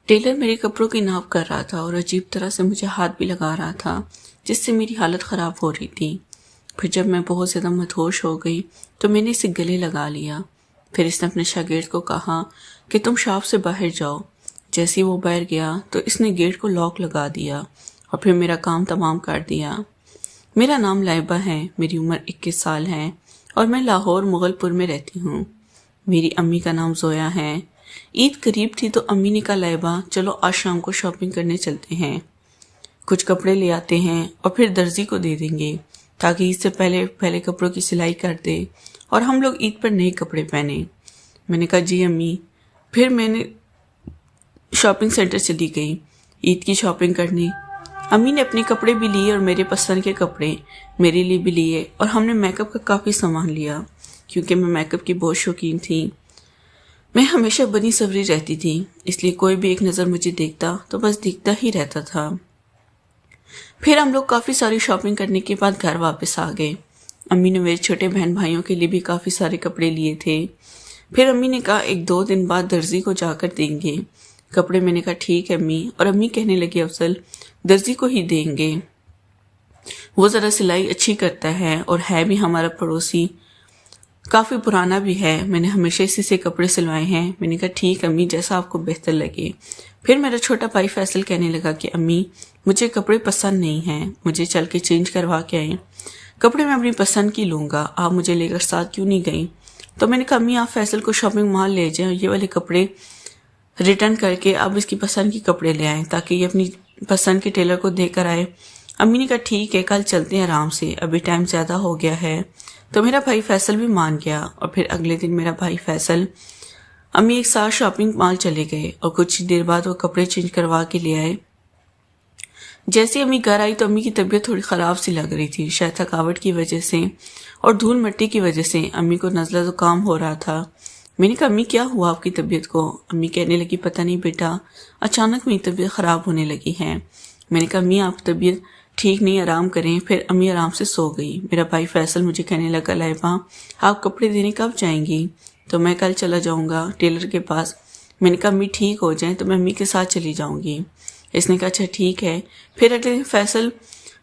Tailor میرے کپڑوں کی ناپ کر رہا تھا اور عجیب طرح سے مجھے ہاتھ بھی لگا رہا تھا، جس سے میری حالت خراب ہو رہی تھی۔ پھر جب میں بہت زیادہ مدہوش ہو گئی تو میں نے اسے گلے لگا لیا۔ پھر اس نے اپنے شاگرد کو کہا کہ تم شاپ سے باہر جاؤ۔ جیسے ہی وہ باہر گیا تو اس نے گیٹ کو لاک لگا دیا اور پھر میرا کام تمام کر دیا۔ میرا نام لائبہ ہے، میری عمر 21 سال ہے اور میں لاہور مغل پور میں رہتی ہوں۔ میری امی کا نام زویا ہے۔ عید قریب تھی تو امی نے کہا لائبہ چلو آج شام کو شاپنگ کرنے چلتے ہیں، کچھ کپڑے لے آتے ہیں اور پھر درزی کو دے دیں گے تاکہ عید سے پہلے کپڑوں کی سلائی کر دے اور ہم لوگ عید پر نئے کپڑے پہنے۔ میں نے کہا جی امی۔ پھر میں نے شاپنگ سینٹر چلی گئی عید کی شاپنگ کرنے۔ امی نے اپنے کپڑے بھی لیے اور میرے پسند کے کپڑے میرے لیے بھی لیے اور ہم نے میک اپ کا کافی سامان لیا کیونکہ میں میک اپ کی بہت شوقین تھی۔ میں ہمیشہ بنی سوری رہتی تھی، اس لیے کوئی بھی ایک نظر مجھے دیکھتا تو بس دیکھتا ہی رہتا تھا۔ پھر ہم لوگ کافی ساری شاپنگ کرنے کے بعد گھر واپس آ گئے۔ امی نے میرے چھوٹے بہن بھائیوں کے لیے بھی کافی سارے کپڑے لیے تھے۔ پھر امی نے کہا 1-2 دن بعد درزی کو جا کر دیں گے کپڑے۔ میں نے کہا ٹھیک ہے امی، اور امی کہنے لگی افضل درزی کو ہی دیں گے، وہ ذرا سلائی اچھی کرتا ہے اور ہے بھی ہمارا پڑوسی، کافی پرانا بھی ہے، میں نے ہمیشہ اسی سے کپڑے سلوائے ہیں۔ میں نے کہا ٹھیک امی، جیسا آپ کو بہتر لگے۔ پھر میرا چھوٹا بھائی فیصل کہنے لگا کہ امی مجھے کپڑے پسند نہیں ہیں، مجھے چل کے چینج کروا کے آئیں، کپڑے میں اپنی پسند کی لوں گا، آپ مجھے لے کر ساتھ کیوں نہیں گئیں؟ تو میں نے کہا امی آپ فیصل کو شاپنگ مال لے جائیں، یہ والے کپڑے ریٹرن کر کے اب اس کی پسند کی کپڑے لے آئیں تاکہ یہ اپنی پسند کے ٹیلر کو دے کر آئے۔ امی نے کہا ٹھیک ہے کل چلتے ہیں آرام سے، ابھی ٹائم زیادہ ہو گیا ہے۔ تو میرا بھائی فیصل بھی مان گیا اور پھر اگلے دن میرا بھائی فیصل امی ایک ساتھ شاپنگ مال چلے گئے اور کچھ دیر بعد وہ کپڑے چینج کروا کے لے آئے۔ جیسے امی گھر آئی تو امی کی طبیعت تھوڑی خراب سی لگ رہی تھی، شاید تھکاوٹ کی وجہ سے اور دھول مٹی کی وجہ سے امی کو نزلہ زکام ہو رہا تھا۔ میں نے کہا امی کیا ہوا آپ کی طبیعت کو؟ امی کہنے لگی پتہ نہیں بیٹا، اچانک میری طبیعت خراب ہونے لگی ہے۔ میں نے کہا امی آپ کی طبیعت ٹھیک نہیں، آرام کریں۔ پھر امی آرام سے سو گئی۔ میرا بھائی فیصل مجھے کہنے لگا لائبہ آپ کپڑے دینے کب جائیں گی؟ تو میں کل چلا جاؤں گا ٹیلر کے پاس۔ میں نے کہا امی ٹھیک ہو جائیں تو میں امی کے ساتھ چلی جاؤں گی۔ اس نے کہا اچھا ٹھیک ہے۔ پھر اگلے دن فیصل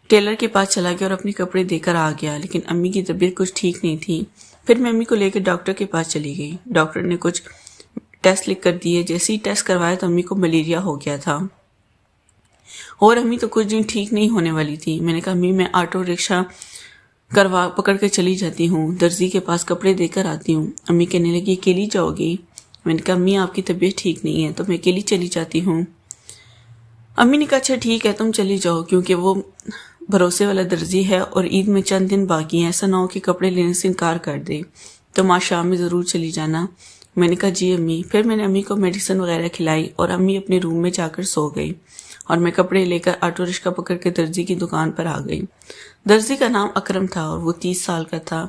ٹیلر کے پاس چلا گیا اور اپنے کپڑے دے کر آ گیا، لیکن امی کی طبیعت کچھ ٹھیک نہیں تھی۔ پھر میں امی کو لے کے ڈاکٹر کے پاس چلی گئی۔ ڈاکٹر نے کچھ ٹیسٹ لکھ کر دیے، جیسے ہی ٹیسٹ کروایا تو امی کو ملیریا ہو گیا تھا اور امی تو کچھ دن ٹھیک نہیں ہونے والی تھی۔ میں نے کہا امی میں آٹو رکشہ پکڑ کے چلی جاتی ہوں، درزی کے پاس کپڑے دے کر آتی ہوں۔ امی کہنے لگی اکیلی جاؤ گی؟ میں نے کہا امی آپ کی طبیعت ٹھیک نہیں ہے تو میں اکیلی چلی جاتی ہوں۔ امی نے کہا اچھا ٹھیک ہے تم چلی جاؤ، کیونکہ وہ بھروسے والا درزی ہے اور عید میں چند دن باقی ہیں، ایسا نہ ہو کہ کپڑے لینے سے انکار کر دے، تم آج شام میں ضرور چلی جانا۔ میں نے کہا جی امی۔ پھر میں نے امی کو میڈیسن وغیرہ کھلائی اور امی اپنے روم میں جا کر سو گئی اور میں کپڑے لے کر آٹو رکشہ پکڑ کے درزی کی دکان پر آ گئی۔ درزی کا نام اکرم تھا اور وہ 30 سال کا تھا۔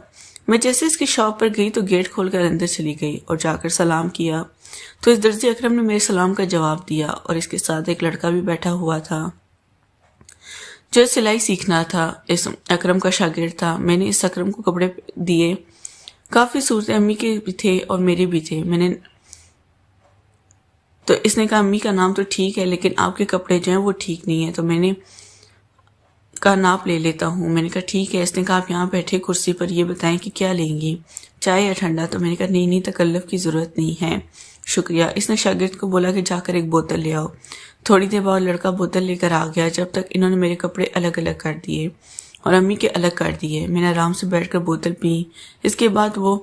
میں جیسے اس کی شاپ پر گئی تو گیٹ کھول کر اندر چلی گئی اور جا کر سلام کیا تو اس درزی اکرم نے میرے سلام کا جواب دیا اور اس کے ساتھ ایک لڑکا بھی بیٹھا ہوا تھا جو سلائی سیکھنا تھا، اس اکرم کا شاگرد تھا۔ میں نے اس اکرم کو کپڑے دیے، کافی صورتیں امی کے بھی تھے اور میرے بھی تھے۔ تو اس نے کہا امی کا نام تو ٹھیک ہے لیکن آپ کے کپڑے جو ہیں وہ ٹھیک نہیں ہیں، تو میں نے کہا ناپ لے لیتا ہوں۔ میں نے کہا ٹھیک ہے۔ اس نے کہا آپ یہاں بیٹھے کرسی پر، یہ بتائیں کہ کیا لیں گی، چائے یا ٹھنڈا؟ تو میں نے کہا نہیں تکلف کی ضرورت نہیں ہے، شکریہ۔ اس نے شاگرد کو بولا کہ جا کر ایک بوتل لے آؤ۔ تھوڑی دیر بعد لڑکا بوتل لے کر آ گیا، جب تک انہوں نے میرے کپڑے الگ الگ کر دیے اور امی کے الگ کر دیے۔ میں نے آرام سے بیٹھ کر بوتل پی۔ اس کے بعد وہ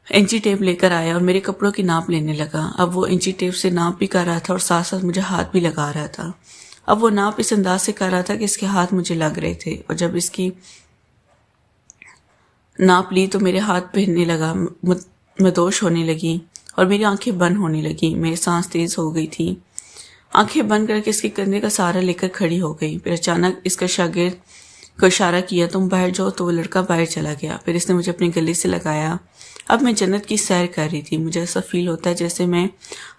انچی ٹیپ لے کر آیا اور میرے کپڑوں کی ناپ لینے لگا۔ اب وہ انچی ٹیپ سے ناپ بھی کر رہا تھا اور ساتھ ساتھ مجھے ہاتھ بھی لگا رہا تھا۔ اب وہ ناپ اس انداز سے کر رہا تھا کہ اس کے ہاتھ مجھے لگ رہے تھے، اور جب اس کی ناپ لی تو میرے ہاتھ پہننے لگا، مدوش ہونے لگی اور میری آنکھیں بند ہونے لگی، میری سانس تیز ہو گئی تھی۔ آنکھیں بند کر کے اس کے کندھے کا سہارا لے کر کھڑی ہو گئی۔ پھر اچانک اس کا شاگرد کو اشارہ کیا تم باہر جاؤ، تو وہ لڑکا باہر چلا گیا۔ پھر اس نے مجھے اپنے گلے سے لگایا۔ اب میں جنت کی سیر کر رہی تھی، مجھے ایسا فیل ہوتا ہے جیسے میں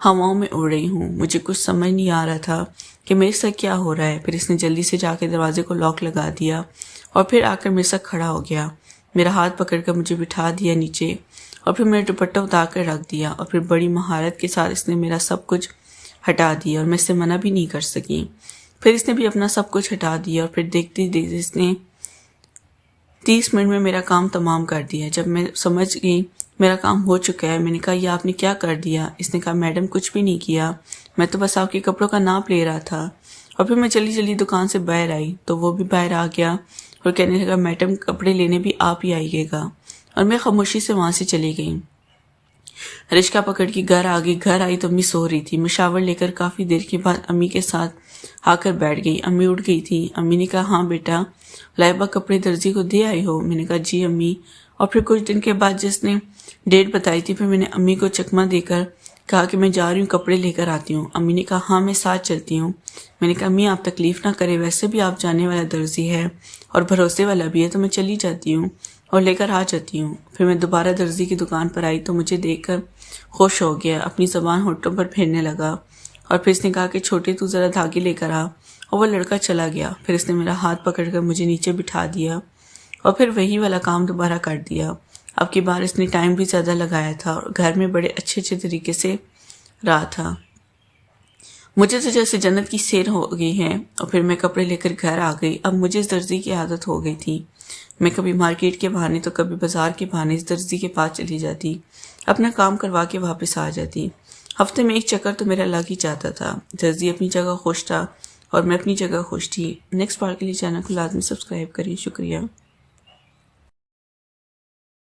ہواؤں میں اڑ رہی ہوں۔ مجھے کچھ سمجھ نہیں آ رہا تھا کہ میرے ساتھ کیا ہو رہا ہے۔ پھر اس نے جلدی سے جا کے دروازے کو لاک لگا دیا اور پھر آ کر میرے ساتھ کھڑا ہو گیا، میرا ہاتھ پکڑ کر مجھے بٹھا دیا نیچے اور پھر میرا دوپٹہ اتار کر رکھ دیا اور پھر بڑی مہارت کے ساتھ اس نے میرا سب کچھ ہٹا دیا اور میں اس سے منع بھی نہیں کر سکی۔ پھر اس نے بھی اپنا سب کچھ ہٹا دیا اور پھر دیکھتے دیکھتے اس نے 30 منٹ میں میرا کام تمام کر دیا۔ جب میں سمجھ گئی میرا کام ہو چکا ہے، میں نے کہا یہ آپ نے کیا کر دیا؟ اس نے کہا میڈم کچھ بھی نہیں کیا، میں تو بس آپ کے کپڑوں کا ناپ لے رہا تھا۔ اور پھر میں جلدی جلدی دکان سے باہر آئی تو وہ بھی باہر آ گیا اور کہنے لگا میڈم کپڑے لینے بھی آپ ہی آئیے گا، اور میں خاموشی سے وہاں سے چلی گئی۔ رشکہ پکڑ کے گھر آ گئی۔ گھر آئی تو امی سو رہی تھی۔ میں شاور لے کر کافی دیر کے بعد امی کے ساتھ آ کر بیٹھ گئی۔ امی اٹھ گئی تھی۔ امی نے کہا ہاں بیٹا لائبہ کپڑے درزی کو دے آئی ہو؟ میں نے کہا جی امی۔ اور پھر کچھ دن کے بعد جس نے ڈیٹ بتائی تھی، پھر میں نے امی کو چکمہ دے کر کہا کہ میں جا رہی ہوں کپڑے لے کر آتی ہوں۔ امی نے کہا ہاں میں ساتھ چلتی ہوں۔ میں نے کہا امی آپ تکلیف نہ کرے، ویسے بھی آپ جانے والا درزی ہے اور بھروسے والا بھی ہے، تو میں چلی جاتی ہوں اور لے کر آ جاتی ہوں۔ پھر میں دوبارہ درزی کی دکان پر آئی تو مجھے دیکھ کر خوش ہو گیا، اپنی زبان ہونٹوں پر پھیرنے لگا، اور پھر اس نے کہا کہ چھوٹے تو ذرا دھاگے لے کر آ، اور وہ لڑکا چلا گیا۔ پھر اس نے میرا ہاتھ پکڑ کر مجھے نیچے بٹھا دیا اور پھر وہی والا کام دوبارہ کر دیا۔ اب کی بار اس نے ٹائم بھی زیادہ لگایا تھا اور گھر میں بڑے اچھے طریقے سے رہا تھا۔ مجھے تو جیسے جنت کی سیر ہو گئی ہے۔ اور پھر میں کپڑے لے کر گھر آ گئی۔ اب مجھے اس درزی کی عادت ہو گئی تھی۔ میں کبھی مارکیٹ کے بہانے تو کبھی بازار کے بہانے اس درزی کے پاس چلی جاتی، اپنا کام کروا کے واپس آ جاتی۔ ہفتے میں ایک چکر تو میرا لگ ہی جاتا تھا۔ درزی اپنی جگہ خوش تھا اور میں اپنی جگہ خوش تھی۔ نیکسٹ بار کے لیے چینل کو لازمی سبسکرائب کریں۔ شکریہ۔